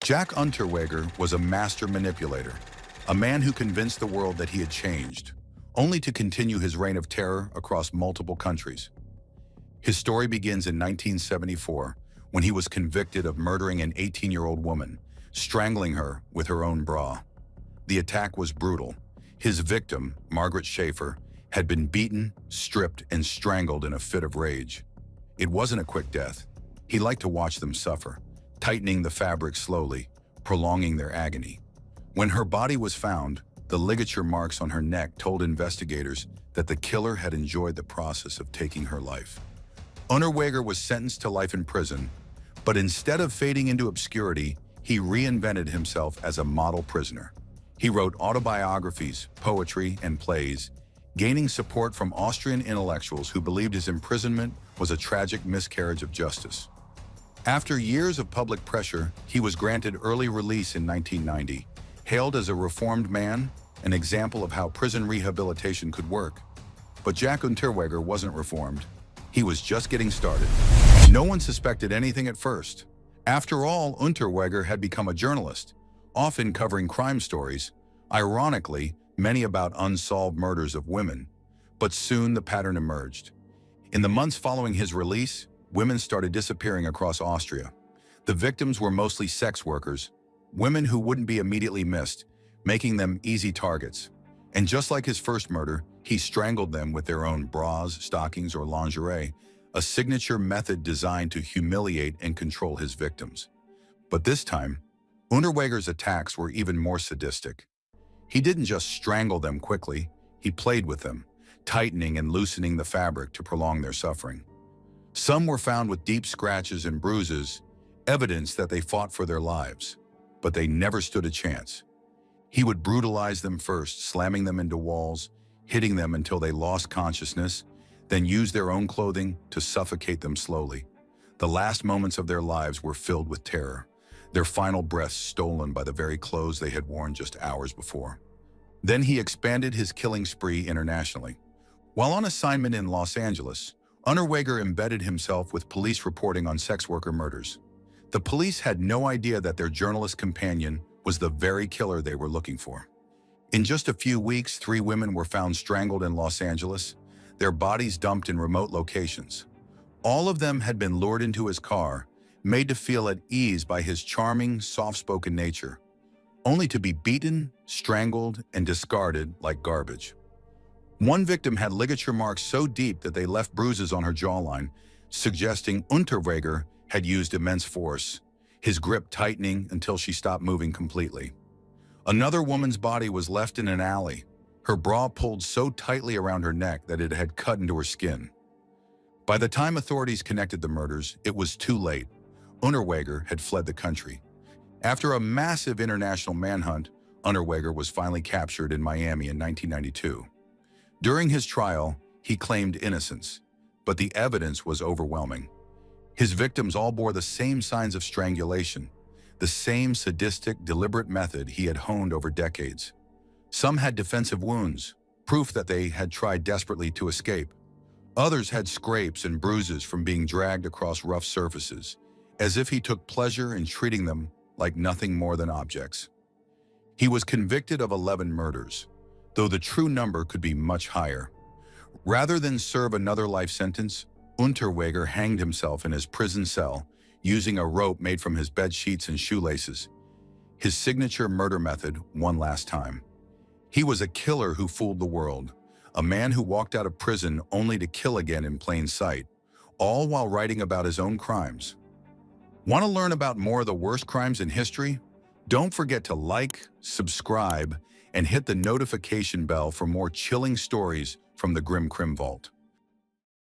Jack Unterweger was a master manipulator, a man who convinced the world that he had changed, only to continue his reign of terror across multiple countries. His story begins in 1974, when he was convicted of murdering an 18-year-old woman, strangling her with her own bra. The attack was brutal. His victim, Margret Schäfer, had been beaten, stripped, and strangled in a fit of rage. It wasn't a quick death. He liked to watch them suffer, tightening the fabric slowly, prolonging their agony. When her body was found, the ligature marks on her neck told investigators that the killer had enjoyed the process of taking her life. Unterweger was sentenced to life in prison, but instead of fading into obscurity, he reinvented himself as a model prisoner. He wrote autobiographies, poetry, and plays, gaining support from Austrian intellectuals who believed his imprisonment was a tragic miscarriage of justice. After years of public pressure, he was granted early release in 1990, hailed as a reformed man, an example of how prison rehabilitation could work. But Jack Unterweger wasn't reformed. He was just getting started. No one suspected anything at first. After all, Unterweger had become a journalist, often covering crime stories, ironically, many about unsolved murders of women. But soon the pattern emerged. In the months following his release, women started disappearing across Austria. The victims were mostly sex workers, women who wouldn't be immediately missed, making them easy targets. And just like his first murder, he strangled them with their own bras, stockings, or lingerie, a signature method designed to humiliate and control his victims. But this time, Unterweger's attacks were even more sadistic. He didn't just strangle them quickly, he played with them, tightening and loosening the fabric to prolong their suffering. Some were found with deep scratches and bruises, evidence that they fought for their lives, but they never stood a chance. He would brutalize them first, slamming them into walls, hitting them until they lost consciousness, then use their own clothing to suffocate them slowly. The last moments of their lives were filled with terror, their final breaths stolen by the very clothes they had worn just hours before. Then he expanded his killing spree internationally. While on assignment in Los Angeles, Unterweger embedded himself with police reporting on sex worker murders. The police had no idea that their journalist companion was the very killer they were looking for. In just a few weeks, 3 women were found strangled in Los Angeles, their bodies dumped in remote locations. All of them had been lured into his car, made to feel at ease by his charming, soft-spoken nature, only to be beaten, strangled, and discarded like garbage. One victim had ligature marks so deep that they left bruises on her jawline, suggesting Unterweger had used immense force, his grip tightening until she stopped moving completely. Another woman's body was left in an alley, her bra pulled so tightly around her neck that it had cut into her skin. By the time authorities connected the murders, it was too late. Unterweger had fled the country. After a massive international manhunt, Unterweger was finally captured in Miami in 1992. During his trial, he claimed innocence, but the evidence was overwhelming. His victims all bore the same signs of strangulation, the same sadistic, deliberate method he had honed over decades. Some had defensive wounds, proof that they had tried desperately to escape. Others had scrapes and bruises from being dragged across rough surfaces, as if he took pleasure in treating them like nothing more than objects. He was convicted of 11 murders, though the true number could be much higher. Rather than serve another life sentence, Unterweger hanged himself in his prison cell, using a rope made from his bed sheets and shoelaces. His signature murder method, one last time. He was a killer who fooled the world, a man who walked out of prison only to kill again in plain sight, all while writing about his own crimes. Want to learn about more of the worst crimes in history? Don't forget to like, subscribe, and hit the notification bell for more chilling stories from the Crim Vault.